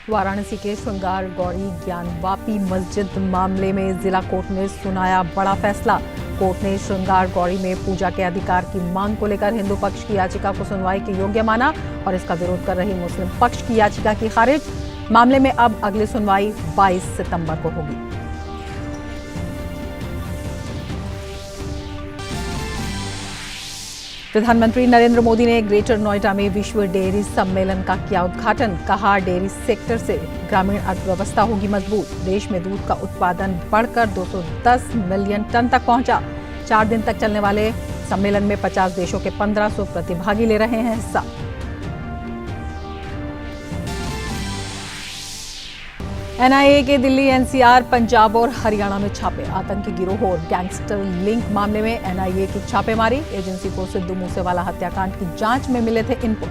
वाराणसी के श्रृंगार गौरी ज्ञानवापी मस्जिद मामले में जिला कोर्ट ने सुनाया बड़ा फैसला। कोर्ट ने श्रृंगार गौरी में पूजा के अधिकार की मांग को लेकर हिंदू पक्ष की याचिका को सुनवाई के योग्य माना और इसका विरोध कर रही मुस्लिम पक्ष की याचिका की खारिज। मामले में अब अगली सुनवाई 22 सितंबर को होगी। प्रधानमंत्री नरेंद्र मोदी ने ग्रेटर नोएडा में विश्व डेयरी सम्मेलन का किया उद्घाटन। कहा, डेयरी सेक्टर से ग्रामीण अर्थव्यवस्था होगी मजबूत। देश में दूध का उत्पादन बढ़कर 210 मिलियन टन तक पहुंचा। 4 दिन तक चलने वाले सम्मेलन में 50 देशों के 1500 प्रतिभागी ले रहे हैं हिस्सा। एनआईए के दिल्ली, एनसीआर, पंजाब और हरियाणा में छापे। आतंकी गिरोह और गैंगस्टर लिंक मामले में एनआईए की छापेमारी। एजेंसी को सिद्धू मूसेवाला हत्याकांड की जांच में मिले थे इनपुट।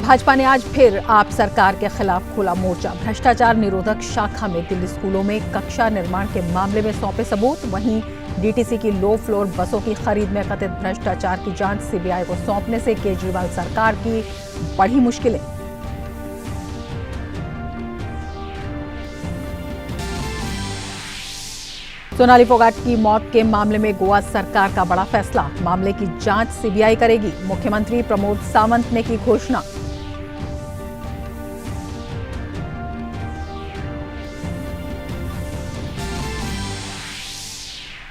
भाजपा ने आज फिर आप सरकार के खिलाफ खोला मोर्चा। भ्रष्टाचार निरोधक शाखा में दिल्ली स्कूलों में कक्षा निर्माण के मामले में सौंपे सबूत। वहीं डीटीसी की लो फ्लोर बसों की खरीद में कथित भ्रष्टाचार की जांच सीबीआई को सौंपने से केजरीवाल सरकार की बढ़ी मुश्किलें। सोनाली फोगाट की मौत के मामले में गोवा सरकार का बड़ा फैसला। मामले की जांच सीबीआई करेगी। मुख्यमंत्री प्रमोद सावंत ने की घोषणा।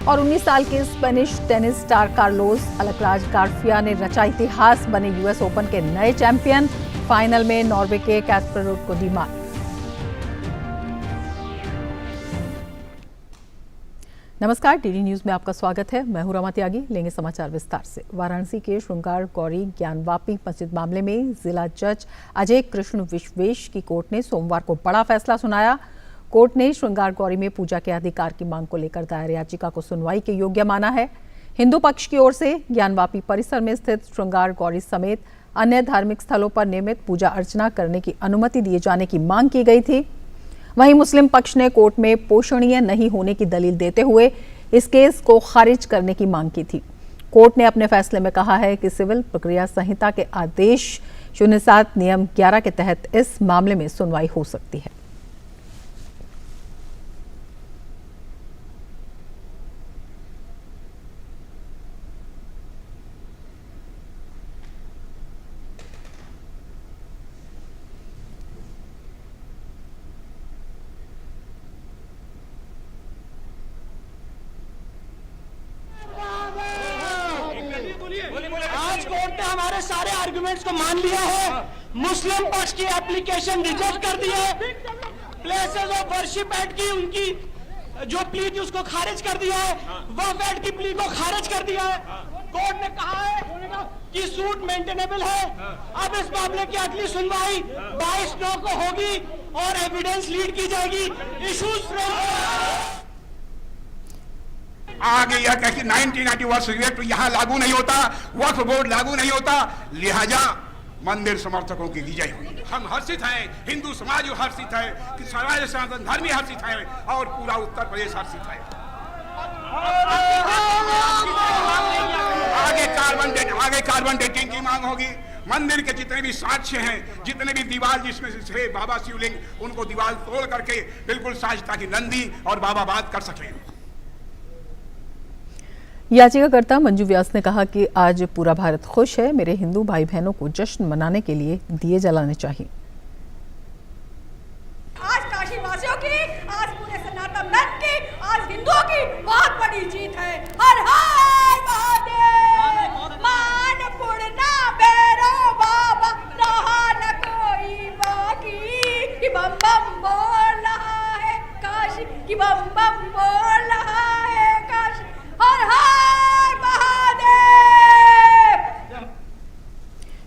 और 19 साल के Spanish tennis star Carlos Alcaraz Garcia ने रचा इतिहास, बने यूएस ओपन के नए चैंपियन। फाइनल में नॉर्वे के कैस्पर रूड को दी मात। नमस्कार, डीडी न्यूज में आपका स्वागत है। मैं हूं रमा त्यागी। लेंगे समाचार विस्तार से। वाराणसी के श्रृंगार गौरी ज्ञानवापी मस्जिद मामले में जिला जज अजय कृष्ण विश्वेश की कोर्ट ने सोमवार को बड़ा फैसला सुनाया। कोर्ट ने श्रृंगार गौरी में पूजा के अधिकार की मांग को लेकर दायर याचिका को सुनवाई के योग्य माना है। हिंदू पक्ष की ओर से ज्ञानवापी परिसर में स्थित श्रृंगार गौरी समेत अन्य धार्मिक स्थलों पर नियमित पूजा अर्चना करने की अनुमति दिए जाने की मांग की गई थी। वहीं मुस्लिम पक्ष ने कोर्ट में पोषणीय नहीं होने की दलील देते हुए इस केस को खारिज करने की मांग की थी। कोर्ट ने अपने फैसले में कहा है कि सिविल प्रक्रिया संहिता के आदेश 07 नियम 11 के तहत इस मामले में सुनवाई हो सकती है। आज कोर्ट ने हमारे सारे आर्गुमेंट्स को मान लिया है। मुस्लिम पक्ष की एप्लीकेशन रिजेक्ट कर दी है। प्लेसेस ऑफ वर्शिप एक्ट की उनकी जो प्ली थी उसको खारिज कर दिया है। वक्फ एक्ट की प्ली को खारिज कर दिया है। कोर्ट ने कहा है कि सूट मेंटेनेबल है। अब इस मामले की अगली सुनवाई 22/9 को होगी और एविडेंस लीड की जाएगी। इशूज आगे यह कह कि 1991 एक्ट यहां लागू नहीं होता, वक्फ बोर्ड लागू नहीं होता, लिहाजा मंदिर समर्थकों की विजय हुई। हम हर्षित हैं, हिंदू समाज हर्षित है, कि समाज सनातन धर्मी हर्षित है और पूरा उत्तर प्रदेश हर्षित है। आगे कार्बन डेटिंग की मांग होगी। मंदिर के जितने भी साक्ष्य हैं, जितने भी दीवार जिसमें से बाबा शिवलिंग, उनको दीवार तोड़ करके बिल्कुल साज ताकि नंदी और बाबा बात कर सकें। याचिकाकर्ता मंजू व्यास ने कहा कि आज पूरा भारत खुश है। मेरे हिंदू भाई बहनों को जश्न मनाने के लिए दिए जलाने चाहिए। आज काशी वासियों की, आज पूरे सनातन धर्म की, आज हिंदुओं की बहुत बड़ी जीत है। हर हर महादेव, मान पूर्णा बेरो बाबा, रहा न कोई बाकी। कि बम बम बोल रहा है काशी, कि बम बम बोल रहा है काशी। हर हर महादेव।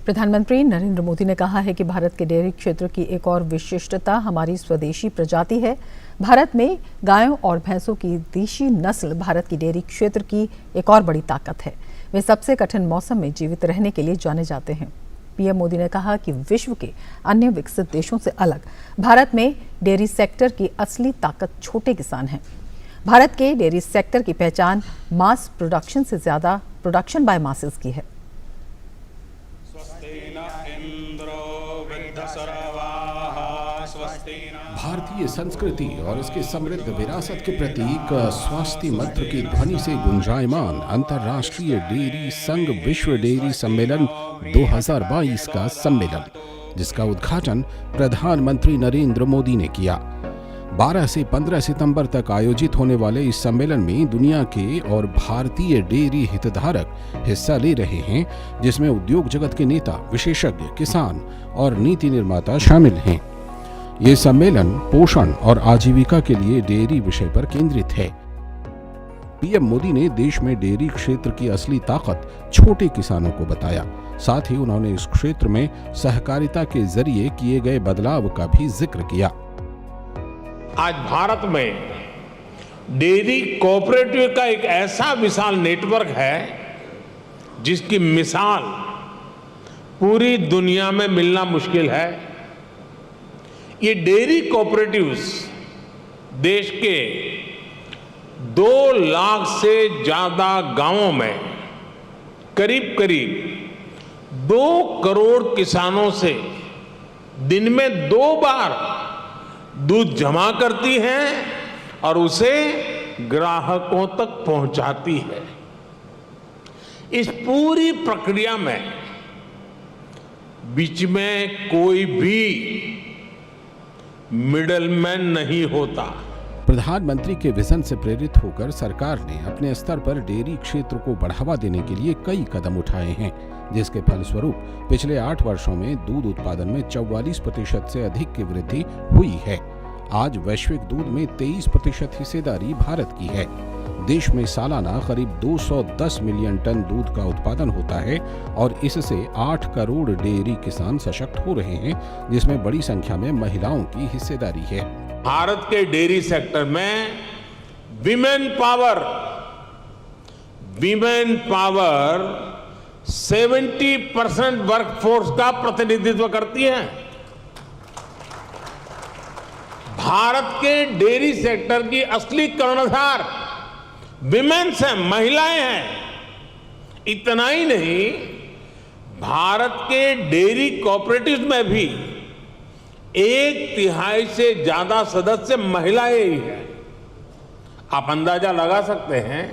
प्रधानमंत्री नरेंद्र मोदी ने कहा है कि भारत के डेयरी क्षेत्र की एक और विशिष्टता हमारी स्वदेशी प्रजाति है। भारत में गायों और भैंसों की देशी नस्ल भारत की डेयरी क्षेत्र की एक और बड़ी ताकत है। वे सबसे कठिन मौसम में जीवित रहने के लिए जाने जाते हैं। पीएम मोदी ने कहा कि विश्व के अन्य विकसित देशों से अलग भारत में डेयरी सेक्टर की असली ताकत छोटे किसान हैं। भारत के डेयरी सेक्टर की पहचान मास प्रोडक्शन से ज्यादा प्रोडक्शन बाय मासेस की है। भारतीय संस्कृति और इसके समृद्ध विरासत के प्रतीक स्वास्थ्य मंत्र की ध्वनि से गुंजायमान अंतर्राष्ट्रीय डेयरी संघ विश्व डेयरी सम्मेलन 2022 का सम्मेलन, जिसका उद्घाटन प्रधानमंत्री नरेंद्र मोदी ने किया। 12 से 15 सितंबर तक आयोजित होने वाले इस सम्मेलन में दुनिया के और भारतीय डेयरी हितधारक हिस्सा ले रहे हैं, जिसमें उद्योग जगत के नेता, विशेषज्ञ, किसान और नीति निर्माता शामिल हैं। ये सम्मेलन पोषण और आजीविका के लिए डेयरी विषय पर केंद्रित है। पीएम मोदी ने देश में डेयरी क्षेत्र की असली ताकत छोटे किसानों को बताया। साथ ही उन्होंने इस क्षेत्र में सहकारिता के जरिए किए गए बदलाव का भी जिक्र किया। आज भारत में डेयरी कोऑपरेटिव का एक ऐसा विशाल नेटवर्क है जिसकी मिसाल पूरी दुनिया में मिलना मुश्किल है। ये डेयरी कोऑपरेटिव्स देश के 2 लाख से ज्यादा गांवों में करीब करीब 2 करोड़ किसानों से दिन में 2 बार दूध जमा करती हैं और उसे ग्राहकों तक पहुंचाती है। इस पूरी प्रक्रिया में बीच में कोई भी मिडलमैन नहीं होता। प्रधानमंत्री के विजन से प्रेरित होकर सरकार ने अपने स्तर पर डेयरी क्षेत्र को बढ़ावा देने के लिए कई कदम उठाए हैं, जिसके फलस्वरूप पिछले 8 वर्षों में दूध उत्पादन में 44% से अधिक की वृद्धि हुई है। आज वैश्विक दूध में 23% हिस्सेदारी भारत की है। देश में सालाना करीब 210 मिलियन टन दूध का उत्पादन होता है और इससे 8 करोड़ डेयरी किसान सशक्त हो रहे हैं, जिसमें बड़ी संख्या में महिलाओं की हिस्सेदारी है। भारत के डेयरी सेक्टर में विमेन पावर 70% वर्कफोर्स का प्रतिनिधित्व करती है। भारत के डेयरी सेक्टर की असली कर्णधार विमेन्स हैं, महिलाएं हैं। इतना ही नहीं, भारत के डेयरी कोऑपरेटिव्स में भी 1/3 से ज्यादा सदस्य महिलाएं ही हैं। आप अंदाजा लगा सकते हैं,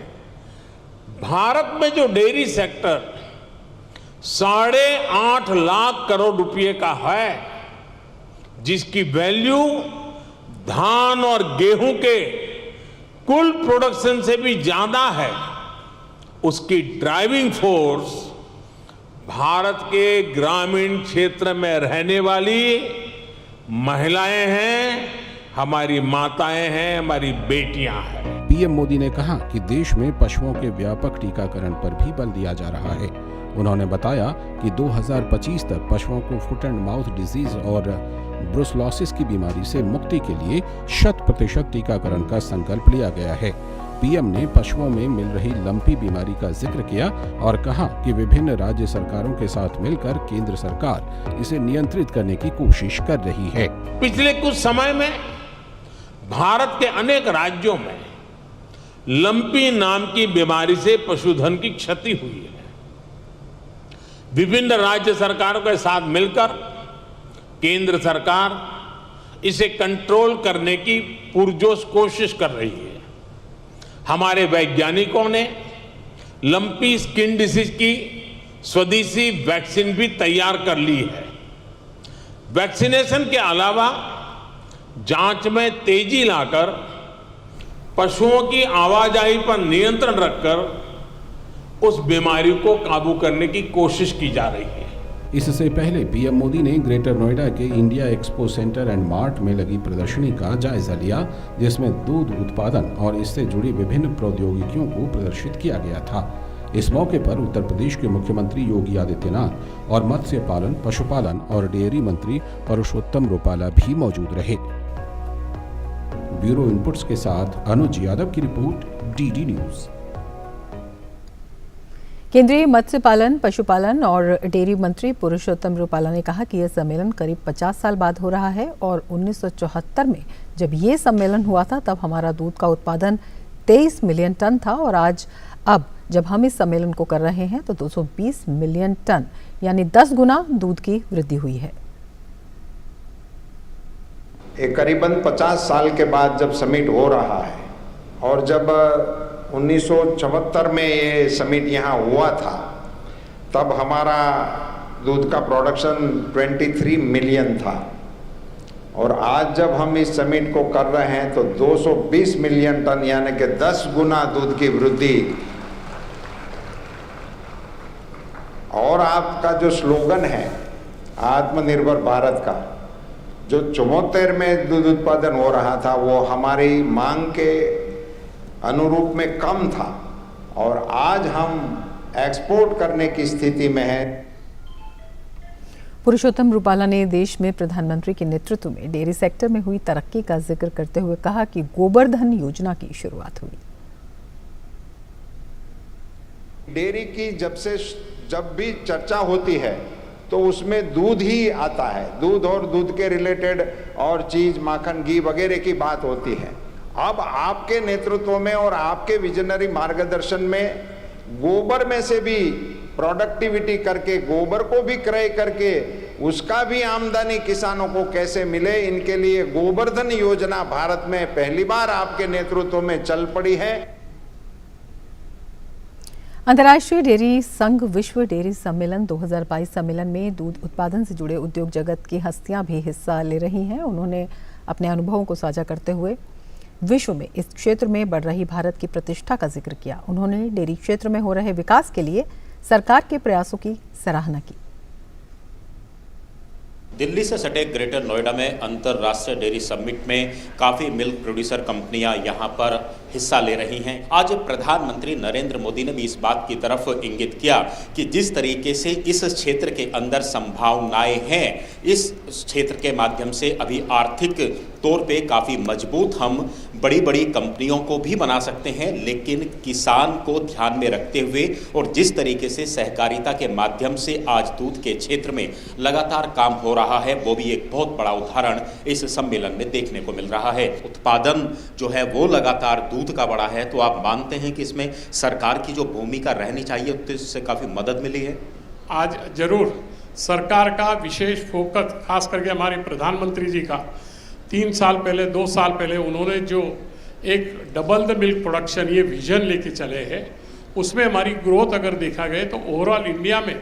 भारत में जो डेयरी सेक्टर 8.5 लाख करोड़ रुपए का है, जिसकी वैल्यू धान और गेहूं के कुल प्रोडक्शन से भी ज्यादा है, उसकी ड्राइविंग फोर्स भारत के ग्रामीण क्षेत्र में रहने वाली महिलाएं हैं, हमारी माताएं हैं, हमारी बेटियां हैं। पीएम मोदी ने कहा कि देश में पशुओं के व्यापक टीकाकरण पर भी बल दिया जा रहा है। उन्होंने बताया कि 2025 तक पशुओं को फुट एंड माउथ डिजीज और ब्रुसलोसिस की बीमारी से मुक्ति के लिए 100% टीकाकरण का संकल्प लिया गया है। पीएम ने पशुओं में मिल रही लंपी बीमारी का जिक्र किया और कहा कि विभिन्न राज्य सरकारों के साथ मिलकर केंद्र सरकार इसे नियंत्रित करने की कोशिश कर रही है। पिछले कुछ समय में भारत के अनेक राज्यों में लंपी नाम की बीमारी से पशुधन की क्षति हुई है। विभिन्न राज्य सरकारों के साथ मिलकर केंद्र सरकार इसे कंट्रोल करने की पुरजोश कोशिश कर रही है। हमारे वैज्ञानिकों ने लंपी स्किन डिसीज की स्वदेशी वैक्सीन भी तैयार कर ली है। वैक्सीनेशन के अलावा जांच में तेजी लाकर पशुओं की आवाजाही पर नियंत्रण रखकर उस बीमारी को काबू करने की कोशिश की जा रही है। इससे पहले पीएम मोदी ने ग्रेटर नोएडा के India expo centre and mart में लगी प्रदर्शनी का जायजा लिया, जिसमें दूध उत्पादन और इससे जुड़ी विभिन्न प्रौद्योगिकियों को प्रदर्शित किया गया था। इस मौके पर उत्तर प्रदेश के मुख्यमंत्री योगी आदित्यनाथ और मत्स्य पालन, पशुपालन और डेयरी मंत्री परषोत्तम रुपाला भी मौजूद रहे। ब्यूरो इनपुट्स के साथ अनुज यादव की रिपोर्ट, डीडी न्यूज। केंद्रीय मत्स्य पालन, पशुपालन और डेयरी मंत्री पुरुषोत्तम रुपाला ने कहा कि यह सम्मेलन करीब 50 साल बाद हो रहा है और 1974 में जब ये सम्मेलन हुआ था तब हमारा दूध का उत्पादन 23 मिलियन टन था और आज अब जब हम इस सम्मेलन को कर रहे हैं तो 220 मिलियन टन यानी 10 गुना दूध की वृद्धि हुई है। एक करीबन 50 साल के बाद जब समिट हो रहा है, और जब 1974 में ये समिट यहाँ हुआ था, तब हमारा दूध का प्रोडक्शन 23 मिलियन था, और आज जब हम इस समिट को कर रहे हैं तो 220 मिलियन टन यानी कि 10 गुना दूध की वृद्धि। और आपका जो स्लोगन है आत्मनिर्भर भारत का, जो 74 में दूध उत्पादन हो रहा था वो हमारी मांग के अनुरूप में कम था, और आज हम एक्सपोर्ट करने की स्थिति में है। पुरुषोत्तम रूपाला ने देश में प्रधानमंत्री के नेतृत्व में डेयरी सेक्टर में हुई तरक्की का जिक्र करते हुए कहा कि गोबर्धन योजना की शुरुआत हुई। डेयरी की जब भी चर्चा होती है तो उसमें दूध ही आता है, दूध और दूध के रिलेटेड और चीज, माखन, घी वगैरह की बात होती है। अब आपके नेतृत्व में और आपके विजनरी मार्गदर्शन में गोबर में से भी प्रोडक्टिविटी करके, गोबर को भी क्रय करके उसका भी आमदनी किसानों को कैसे मिले, इनके लिए गोबर्धन योजना भारत में पहली बार आपके नेतृत्व में चल पड़ी है। अंतर्राष्ट्रीय डेयरी संघ विश्व डेयरी सम्मेलन 2022 सम्मेलन में दूध उत्पादन से जुड़े उद्योग जगत की हस्तियां भी हिस्सा ले रही हैं। उन्होंने अपने अनुभवों को साझा करते हुए विश्व में इस क्षेत्र में बढ़ रही भारत की प्रतिष्ठा का जिक्र किया। उन्होंने डेयरी क्षेत्र में हो रहे विकास के लिए सरकार के प्रयासों की सराहना की। दिल्ली से सटे ग्रेटर नोएडा में अंतर्राष्ट्रीय डेयरी समिट में काफ़ी मिल्क प्रोड्यूसर कंपनियां यहां पर हिस्सा ले रही हैं। आज प्रधानमंत्री नरेंद्र मोदी ने भी इस बात की तरफ इंगित किया कि जिस तरीके से इस क्षेत्र के अंदर संभावनाएं हैं, इस क्षेत्र के माध्यम से अभी आर्थिक तौर पे काफ़ी मजबूत हम बड़ी बड़ी कंपनियों को भी बना सकते हैं, लेकिन किसान को ध्यान में रखते हुए और जिस तरीके से सहकारिता के माध्यम से आज दूध के क्षेत्र में लगातार काम हो रहा है, वो भी एक बहुत बड़ा उदाहरण इस सम्मेलन में देखने को मिल रहा है। उत्पादन जो है वो लगातार दूध का बढ़ा है, तो आप मानते हैं कि इसमें सरकार की जो भूमिका रहनी चाहिए तो इससे काफ़ी मदद मिली है? आज जरूर सरकार का विशेष फोकस, खास करके हमारे प्रधानमंत्री जी का 3 साल पहले, 2 साल पहले उन्होंने जो एक डबल द मिल्क प्रोडक्शन ये विजन लेके चले हैं, उसमें हमारी ग्रोथ अगर देखा गया तो ओवरऑल इंडिया में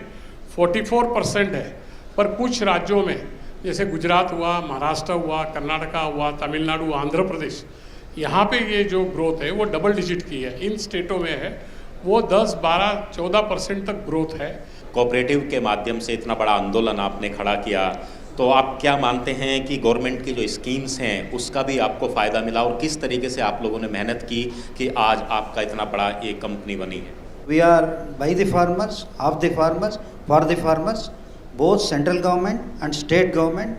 44% है, पर कुछ राज्यों में जैसे गुजरात हुआ, महाराष्ट्र हुआ, कर्नाटका हुआ, तमिलनाडु, आंध्र प्रदेश, यहाँ पे ये जो ग्रोथ है वो डबल डिजिट की है। इन स्टेटों में है वो 10, 12, 14% तक ग्रोथ है। कोऑपरेटिव के माध्यम से इतना बड़ा आंदोलन आपने खड़ा किया, तो आप क्या मानते हैं कि गवर्नमेंट की जो स्कीम्स हैं उसका भी आपको फ़ायदा मिला, और किस तरीके से आप लोगों ने मेहनत की कि आज आपका इतना बड़ा एक कंपनी बनी है? We are by the farmers, of the farmers, for the farmers. Both central government and state government,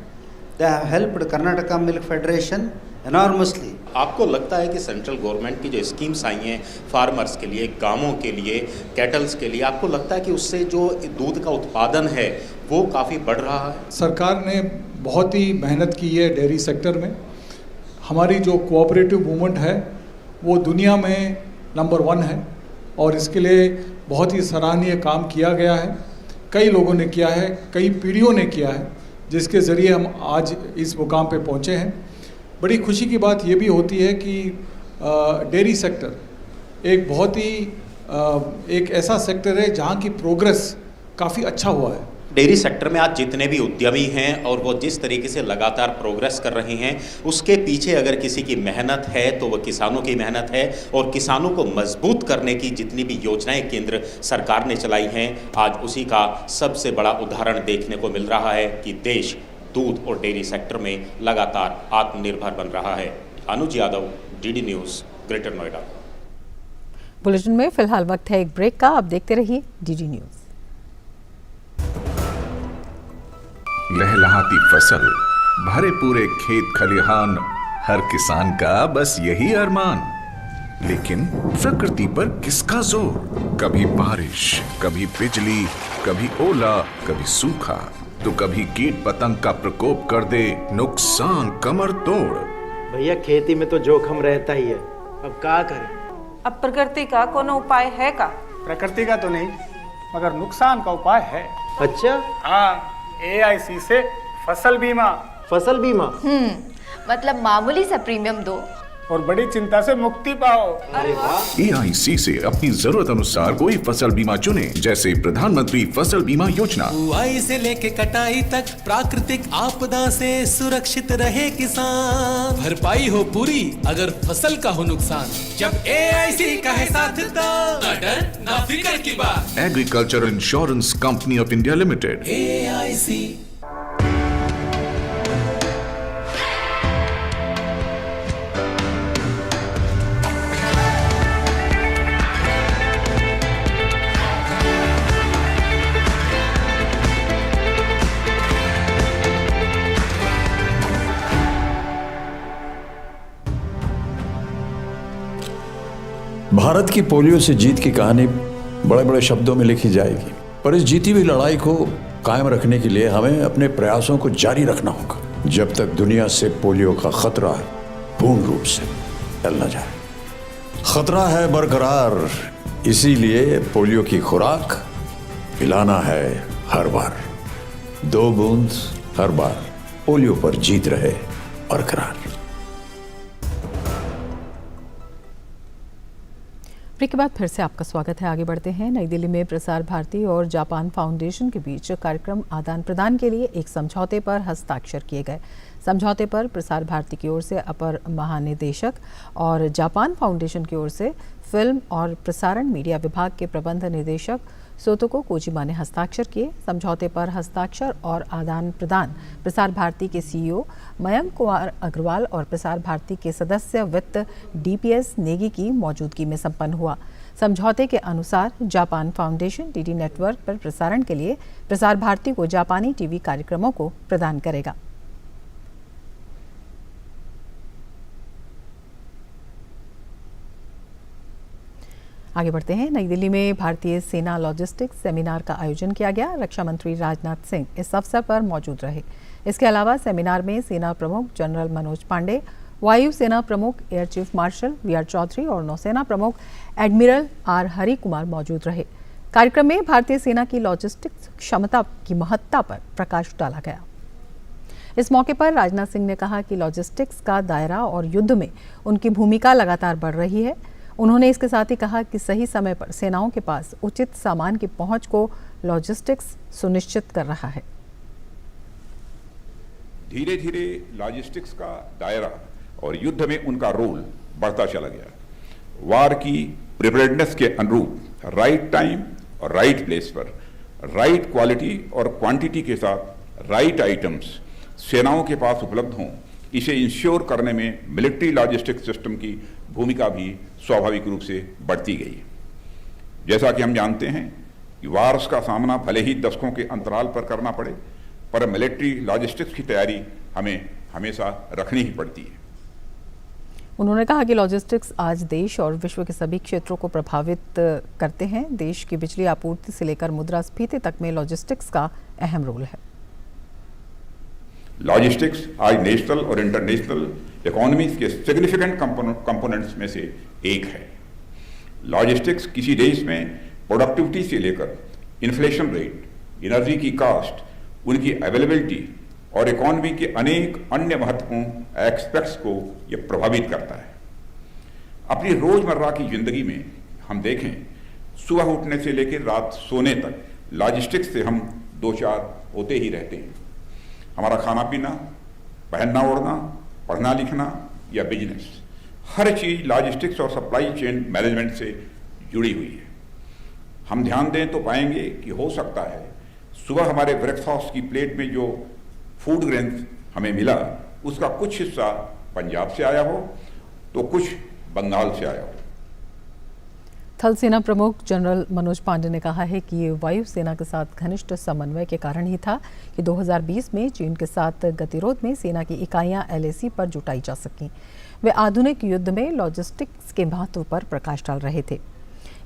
they have helped Karnataka Milk Federation enormously. आपको लगता है कि सेंट्रल गवर्नमेंट की जो स्कीम्स आई हैं फार्मर्स के लिए, गांवों के लिए, कैटल्स के लिए, आपको लगता है कि उससे जो दूध का उत्पादन है वो काफ़ी बढ़ रहा है? सरकार ने बहुत ही मेहनत की है डेयरी सेक्टर में। हमारी जो कोऑपरेटिव मूवमेंट है वो दुनिया में नंबर 1 है, और इसके लिए बहुत ही सराहनीय काम किया गया है। कई लोगों ने किया है, कई पीढ़ियों ने किया है, जिसके ज़रिए हम आज इस मुकाम पे पहुँचे हैं। बड़ी खुशी की बात ये भी होती है कि डेयरी सेक्टर एक बहुत ही एक ऐसा सेक्टर है जहाँ की प्रोग्रेस काफ़ी अच्छा हुआ है। डेयरी सेक्टर में आज जितने भी उद्यमी हैं और वो जिस तरीके से लगातार प्रोग्रेस कर रहे हैं, उसके पीछे अगर किसी की मेहनत है तो वह किसानों की मेहनत है, और किसानों को मजबूत करने की जितनी भी योजनाएं केंद्र सरकार ने चलाई हैं, आज उसी का सबसे बड़ा उदाहरण देखने को मिल रहा है कि देश दूध और डेयरी सेक्टर में लगातार आत्मनिर्भर बन रहा है। Anuj Yadav, DD news, greater Noida. Bulletin में फिलहाल वक्त है एक ब्रेक का। आप देखते रहिए डीडी न्यूज़। लहलहाती फसल, भरे पूरे खेत खलिहान, हर किसान का बस यही अरमान। लेकिन प्रकृति पर किसका जोर? कभी बारिश, कभी बिजली, कभी ओला, कभी सूखा, तो कभी कीट पतंग का प्रकोप कर दे नुकसान कमर तोड़। भैया खेती में तो जोखम रहता ही है, अब क्या करें? अब प्रकृति का कोनो उपाय है का? प्रकृति का तो नहीं, मगर नुकसान का उपाय है। अच्छा? हाँ, AIC से फसल बीमा। फसल बीमा? मतलब मामूली सा प्रीमियम दो और बड़ी चिंता से मुक्ति पाओ। AIC से अपनी जरूरत अनुसार कोई फसल बीमा चुने, जैसे प्रधानमंत्री फसल बीमा योजना। बुआई से लेके कटाई तक प्राकृतिक आपदा से सुरक्षित रहे किसान, भरपाई हो पूरी अगर फसल का हो नुकसान। जब AIC का है साथ तो ना डर ना फिक्र की बात। Agriculture insurance company of India limited. AIC। Bharat की पोलियो से जीत की कहानी बड़े बड़े शब्दों में लिखी जाएगी, पर इस जीती हुई लड़ाई को कायम रखने के लिए हमें अपने प्रयासों को जारी रखना होगा जब तक दुनिया से पोलियो का खतरा पूर्ण रूप से टल न जाए। खतरा है बरकरार, इसीलिए पोलियो की खुराक पिलाना है हर बार। 2 बूंद हर बार, पोलियो पर जीत रहे बरकरार। ब्रेक के बाद फिर से आपका स्वागत है। आगे बढ़ते हैं। नई दिल्ली में प्रसार भारती और जापान फाउंडेशन के बीच कार्यक्रम आदान प्रदान के लिए एक समझौते पर हस्ताक्षर किए गए। समझौते पर प्रसार भारती की ओर से अपर महानिदेशक और जापान फाउंडेशन की ओर से फिल्म और प्रसारण मीडिया विभाग के प्रबंध निदेशक सोतोको कोजिमा ने हस्ताक्षर किए। समझौते पर हस्ताक्षर और आदान प्रदान प्रसार भारती के CEO मयंक कुमार अग्रवाल और प्रसार भारती के सदस्य वित्त DPS नेगी की मौजूदगी में संपन्न हुआ। समझौते के अनुसार जापान फाउंडेशन DD नेटवर्क पर प्रसारण के लिए प्रसार भारती को जापानी टीवी कार्यक्रमों को प्रदान करेगा। आगे बढ़ते हैं। नई दिल्ली में भारतीय सेना लॉजिस्टिक्स सेमिनार का आयोजन किया गया। रक्षा मंत्री राजनाथ सिंह इस अवसर पर मौजूद रहे। इसके अलावा सेमिनार में सेना प्रमुख जनरल मनोज पांडे, वायु सेना प्रमुख air chief marshal VR Chaudhary और नौसेना प्रमुख एडमिरल R हरि कुमार मौजूद रहे। कार्यक्रम में भारतीय सेना की लॉजिस्टिक्स क्षमता की महत्ता पर प्रकाश डाला गया। इस मौके पर राजनाथ सिंह ने कहा कि लॉजिस्टिक्स का दायरा और युद्ध में उनकी भूमिका लगातार बढ़ रही है। उन्होंने इसके साथ ही कहा कि सही समय पर सेनाओं के पास उचित सामान की पहुंच को लॉजिस्टिक्स सुनिश्चित कर रहा है। धीरे धीरे लॉजिस्टिक्स का दायरा और युद्ध में उनका रोल बढ़ता चला गया। वार की प्रिपेयर्डनेस के अनुरूप राइट टाइम और राइट प्लेस पर राइट क्वालिटी और क्वांटिटी के साथ राइट आइटम्स सेनाओं के पास उपलब्ध हों, इसे इंश्योर करने में मिलिट्री लॉजिस्टिक्स सिस्टम की भूमिका भी स्वाभाविक रूप से बढ़ती गई। जैसा कि हम जानते हैं कि वार्स का सामना भले ही दशकों के अंतराल पर करना पड़े, पर मिलिट्री लॉजिस्टिक्स की तैयारी हमें हमेशा रखनी ही पड़ती है। उन्होंने कहा कि लॉजिस्टिक्स आज देश और विश्व के सभी क्षेत्रों को प्रभावित करते हैं। देश की बिजली आपूर्ति से लेकर मुद्रास्फीति तक में लॉजिस्टिक्स का अहम रोल है। लॉजिस्टिक्स आज नेशनल और इंटरनेशनल इकोनॉमीज के सिग्निफिकेंट कंपोनेंट्स में से एक है। लॉजिस्टिक्स किसी देश में प्रोडक्टिविटी से लेकर इन्फ्लेशन रेट, एनर्जी की कॉस्ट, उनकी अवेलेबिलिटी और इकोनॉमी के अनेक अन्य महत्वपूर्ण एस्पेक्ट्स को यह प्रभावित करता है। अपनी रोजमर्रा की जिंदगी में हम देखें, सुबह उठने से लेकर रात सोने तक लॉजिस्टिक्स से हम दो चार होते ही रहते हैं। हमारा खाना पीना, पहनना ओढ़ना, पढ़ना लिखना या बिजनेस, हर चीज लॉजिस्टिक्स और सप्लाई चेन मैनेजमेंट से जुड़ी हुई है। हम ध्यान दें तो पाएंगे कि हो सकता है सुबह हमारे ब्रेकफास्ट की प्लेट में जो फूड ग्रेन्स हमें मिला उसका कुछ हिस्सा पंजाब से आया हो तो कुछ बंगाल से आया हो। थल सेना प्रमुख जनरल मनोज पांडे ने कहा है कि ये वायु सेना के साथ घनिष्ठ समन्वय के कारण ही था कि 2020 में चीन के साथ गतिरोध में सेना की इकाइयां LAC पर जुटाई जा सकीं। वे आधुनिक युद्ध में लॉजिस्टिक्स के महत्व पर प्रकाश डाल रहे थे।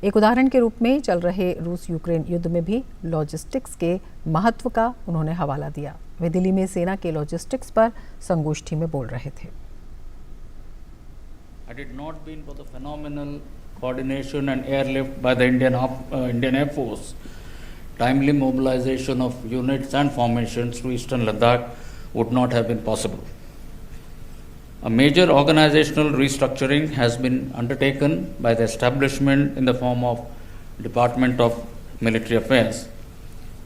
एक उदाहरण के रूप में चल रहे रूस यूक्रेन युद्ध में भी लॉजिस्टिक्स के महत्व का उन्होंने हवाला दिया। वे दिल्ली में सेना के लॉजिस्टिक्स पर संगोष्ठी में बोल रहे थे। Had it not been for the phenomenal coordination and airlift by the Indian Air Force, timely mobilization of units and formations to eastern Ladakh would not have been possible. A major organizational restructuring has been undertaken by the establishment in the form of Department of Military Affairs,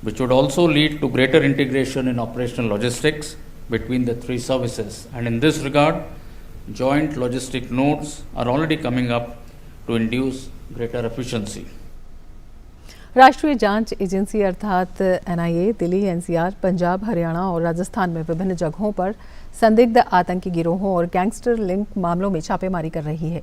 which would also lead to greater integration in operational logistics between the three services. And in this regard, joint logistic nodes are already coming up to induce greater efficiency. राष्ट्रीय जांच agency अर्थात NIA Delhi, NCR, Punjab, Haryana और राजस्थान में विभिन्न जगहों पर संदिग्ध आतंकी गिरोहों और गैंगस्टर लिंक मामलों में छापेमारी कर रही है।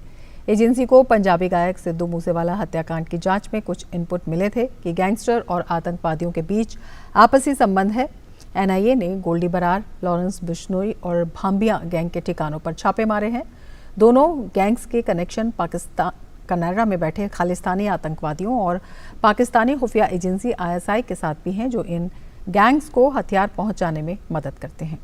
एजेंसी को पंजाबी गायक सिद्धू मूसेवाला हत्याकांड की जांच में कुछ इनपुट मिले थे कि गैंगस्टर और आतंकवादियों के बीच आपसी संबंध है। एनआईए ने गोल्डी बरार, लॉरेंस बिश्नोई और भांबिया गैंग के ठिकानों पर छापे मारे हैं। दोनों गैंग्स के कनेक्शन पाकिस्तान कनाडा में बैठे खालिस्तानी आतंकवादियों और पाकिस्तानी खुफिया एजेंसी आईएसआई के साथ भी हैं, जो इन गैंग्स को हथियार पहुंचाने में मदद करते हैं।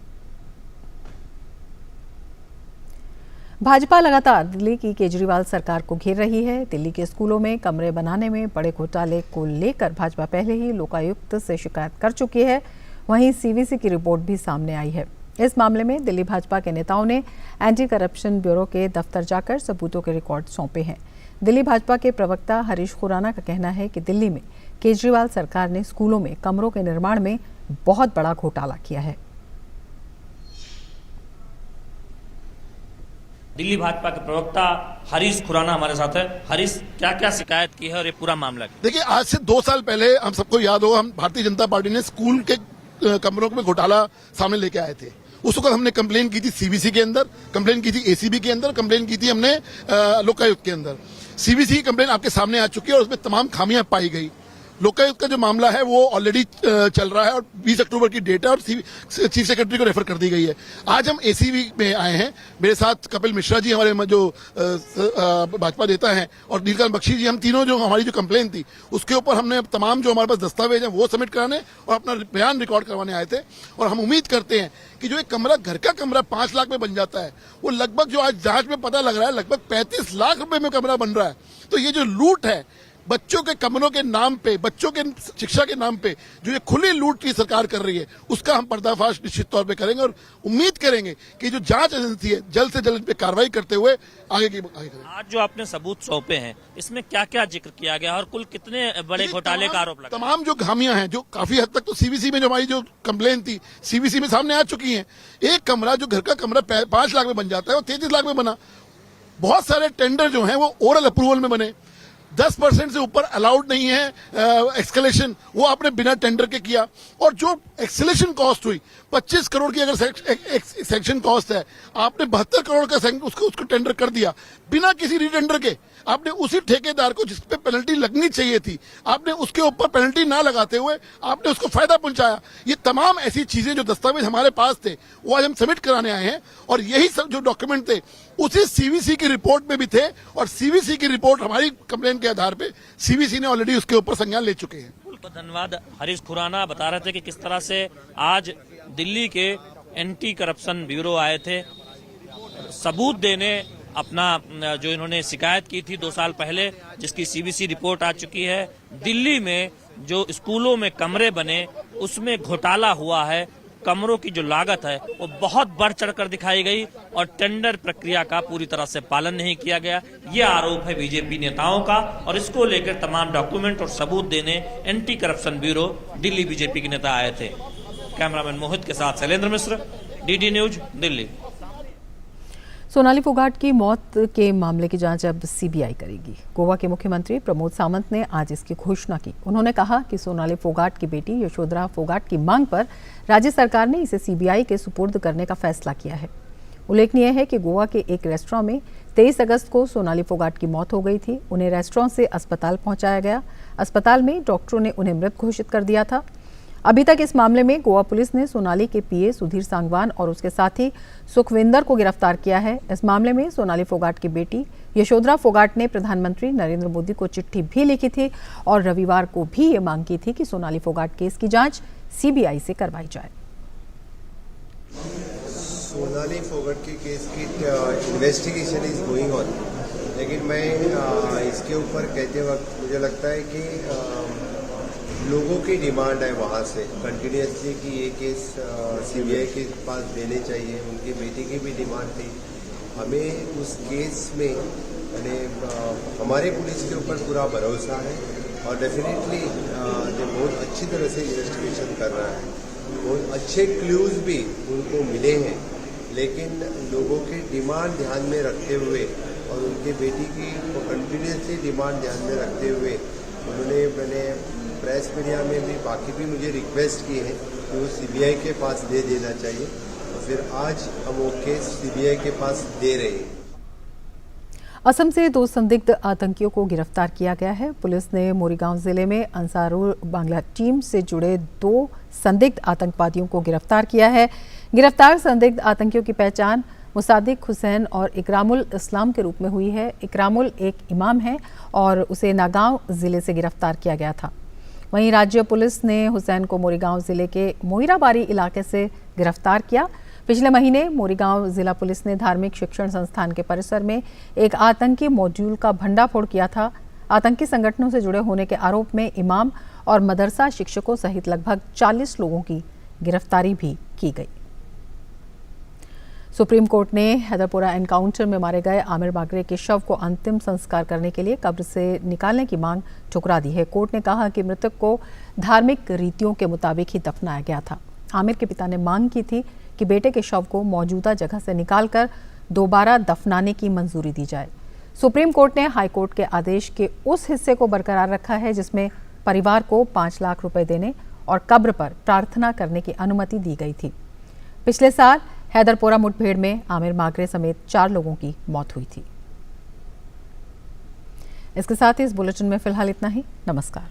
भाजपा लगातार दिल्ली की केजरीवाल सरकार को घेर रही है। दिल्ली के स्कूलों में कमरे बनाने में बड़े घोटाले को लेकर भाजपा पहले ही लोकायुक्त से शिकायत कर चुकी है। वहीं सीवीसी की रिपोर्ट भी सामने आई है। इस मामले में दिल्ली भाजपा के नेताओं ने एंटी करप्शन ब्यूरो के दफ्तर जाकर सबूतों के रिकॉर्ड सौंपे हैं। दिल्ली भाजपा के प्रवक्ता हरीश खुराना का कहना है कि दिल्ली में केजरीवाल सरकार ने स्कूलों में कमरों के निर्माण में बहुत बड़ा घोटाला किया है। दिल्ली भाजपा के प्रवक्ता हरीश खुराना हमारे साथ है। हरीश, क्या क्या शिकायत की है और ये पूरा मामला क्या? देखिए, आज से 2 साल पहले हम सबको याद होगा, हम भारतीय जनता पार्टी ने स्कूल के कमरों में घोटाला सामने लेके आए थे। उस वक्त हमने कंप्लेन की थी सीबीसी के अंदर, कंप्लेन की थी एसीबी के अंदर, कंप्लेन की थी हमने लोकायुक्त के अंदर। सीबीसी की कंप्लेन आपके सामने आ चुकी है और उसमें तमाम खामियां पाई गई। लोकायुक्त का जो मामला है वो ऑलरेडी चल रहा है और 20 अक्टूबर की डेट है और चीफ सेक्रेटरी को रेफर कर दी गई है। आज हम एसीबी में आए हैं। मेरे साथ कपिल मिश्रा जी हमारे जो भाजपा नेता हैं और नीलकंठ बख्शी जी, हम तीनों जो हमारी जो कंप्लेन थी उसके ऊपर हमने तमाम जो हमारे पास दस्तावेज हैं वो सबमिट कराने और अपना बयान रिकॉर्ड करवाने आए थे। और हम उम्मीद करते हैं कि जो एक कमरा, घर का कमरा 5 लाख में बन जाता है, वो लगभग जो आज जांच में पता लग रहा है लगभग 35 लाख रुपए में कमरा बन रहा है। तो ये जो लूट है बच्चों के कमरों के नाम पे, बच्चों के शिक्षा के नाम पे जो ये खुली लूट की सरकार कर रही है, उसका हम पर्दाफाश निश्चित तौर पे करेंगे और उम्मीद करेंगे कि जो जांच एजेंसी है जल्द से जल्द इन पे कार्रवाई करते हुए आगे करें। आज जो आपने सबूत सौंपे हैं, इसमें क्या क्या जिक्र किया गया और कुल कितने बड़े घोटाले का आरोप लगा? तमाम जो खामियां हैं, जो काफी हद तक तो सीवीसी में जो हमारी जो कंप्लेन थी सीवीसी में सामने आ चुकी है। एक कमरा, जो घर का कमरा 5 लाख में बन जाता है, वो 33 लाख में बना। बहुत सारे टेंडर जो हैं वो ओरल अप्रूवल में बने। 10% से ऊपर अलाउड नहीं है एक्सकेलेशन, वो आपने बिना टेंडर के किया। और जो एक्सकेलेशन कॉस्ट हुई 25 करोड़ की अगर सेक्शन कॉस्ट है, आपने 72 करोड़ का उसको टेंडर कर दिया बिना किसी रीटेंडर के। आपने उसी ठेकेदार को जिसपे पेनल्टी लगनी चाहिए थी, आपने उसके ऊपर पेनल्टी ना लगाते हुए आपने उसको फायदा पहुंचाया। ये तमाम ऐसी चीजें जो दस्तावेज हमारे पास थे वो आज हम सबमिट कराने आए हैं और यही सब जो डॉक्यूमेंट थे उसी सीवीसी की रिपोर्ट में भी थे और सीवीसी की रिपोर्ट हमारी कंप्लेन के आधार पे सीवीसी ने ऑलरेडी उसके ऊपर संज्ञान ले चुके हैं। धन्यवाद। हरीश खुराना बता रहे थे कि किस तरह से आज दिल्ली के एंटी करप्शन ब्यूरो आए थे सबूत देने, अपना जो इन्होंने शिकायत की थी 2 साल पहले, जिसकी सीवीसी रिपोर्ट आ चुकी है। दिल्ली में जो स्कूलों में कमरे बने उसमें घोटाला हुआ है, कमरों की जो लागत है वो बहुत बढ़ चढ़कर दिखाई गई और टेंडर प्रक्रिया का पूरी तरह से पालन नहीं किया गया। ये आरोप है बीजेपी नेताओं का और इसको लेकर तमाम डॉक्यूमेंट और सबूत देने anti corruption bureau Delhi BJP के नेता आए थे। कैमरामैन मोहित के साथ शैलेंद्र मिश्र, डीडी न्यूज, दिल्ली। सोनाली फोगाट की मौत के मामले की जांच अब सीबीआई करेगी। गोवा के मुख्यमंत्री प्रमोद सावंत ने आज इसकी घोषणा की। उन्होंने कहा कि सोनाली फोगाट की बेटी यशोधरा फोगाट की मांग पर राज्य सरकार ने इसे सीबीआई के सुपुर्द करने का फैसला किया है। उल्लेखनीय है कि गोवा के एक रेस्टोरेंट में 23 अगस्त को सोनाली फोगाट की मौत हो गई थी। उन्हें रेस्टोरेंट से अस्पताल पहुंचाया गया। अस्पताल में डॉक्टरों ने उन्हें मृत घोषित कर दिया था। अभी तक इस मामले में गोवा पुलिस ने सोनाली के पीए सुधीर सांगवान और उसके साथी सुखविंदर को गिरफ्तार किया है। इस मामले में सोनाली फोगाट की बेटी यशोधरा फोगाट ने प्रधानमंत्री नरेंद्र मोदी को चिट्ठी भी लिखी थी और रविवार को भी ये मांग की थी कि सोनाली फोगाट केस की जांच सीबीआई से करवाई जाए। सोनाली फोगाट के केस की इन्वेस्टिगेशन इज गोइंग ऑन, लेकिन मैं इसके ऊपर कहते वक्त मुझे लगता है कि लोगों की डिमांड है वहाँ से कंटिन्यूसली कि ये केस सीबीआई के पास देने चाहिए। उनकी बेटी की भी डिमांड थी हमें उस केस में यानी हमारे पुलिस के ऊपर पूरा भरोसा है और डेफिनेटली जो बहुत अच्छी तरह से इन्वेस्टिगेशन कर रहा है, बहुत अच्छे क्लूज भी उनको मिले हैं, लेकिन लोगों की डिमांड ध्यान में रखते हुए और उनके बेटी की कंटिन्यूसली डिमांड ध्यान में रखते हुए मैंने प्रेस मीडिया में भी बाकी भी मुझे रिक्वेस्ट की है कि वो सीबीआई के पास दे देना चाहिए, और फिर आज हम वो केस सीबीआई के पास दे रहे हैं। असम से 2 संदिग्ध आतंकियों को गिरफ्तार किया गया है। पुलिस ने मोरीगांव जिले में अंसारुल बांग्ला टीम से जुड़े 2 संदिग्ध आतंकवादियों को गिरफ्तार किया है। गिरफ्तार संदिग्ध आतंकियों की पहचान मुसादिक हुसैन और इकरामुल इस्लाम के रूप में हुई है। इकरामुल एक इमाम है और उसे नागांव जिले से गिरफ्तार किया गया था। वहीं राज्य पुलिस ने हुसैन को मोरीगांव जिले के मोहिराबारी इलाके से गिरफ्तार किया। पिछले महीने मोरीगांव जिला पुलिस ने धार्मिक शिक्षण संस्थान के परिसर में एक आतंकी मॉड्यूल का भंडाफोड़ किया था। आतंकी संगठनों से जुड़े होने के आरोप में इमाम और मदरसा शिक्षकों सहित लगभग 40 लोगों की गिरफ्तारी भी की गई। सुप्रीम कोर्ट ने हैदरपुरा एनकाउंटर में मारे गए आमिर मागरे के शव को अंतिम संस्कार करने के लिए कब्र से निकालने की मांग ठुकरा दी है। कोर्ट ने कहा कि मृतक को धार्मिक रीतियों के मुताबिक ही दफनाया गया था। आमिर के पिता ने मांग की थी कि बेटे के शव को मौजूदा जगह से निकालकर दोबारा दफनाने की मंजूरी दी जाए। सुप्रीम कोर्ट ने हाई कोर्ट के आदेश के उस हिस्से को बरकरार रखा है जिसमें परिवार को 5 लाख रुपए देने और कब्र पर प्रार्थना करने की अनुमति दी गई थी। पिछले साल हैदरपोरा मुठभेड़ में आमिर मागरे समेत 4 लोगों की मौत हुई थी। इसके साथ ही इस बुलेटिन में फिलहाल इतना ही। नमस्कार।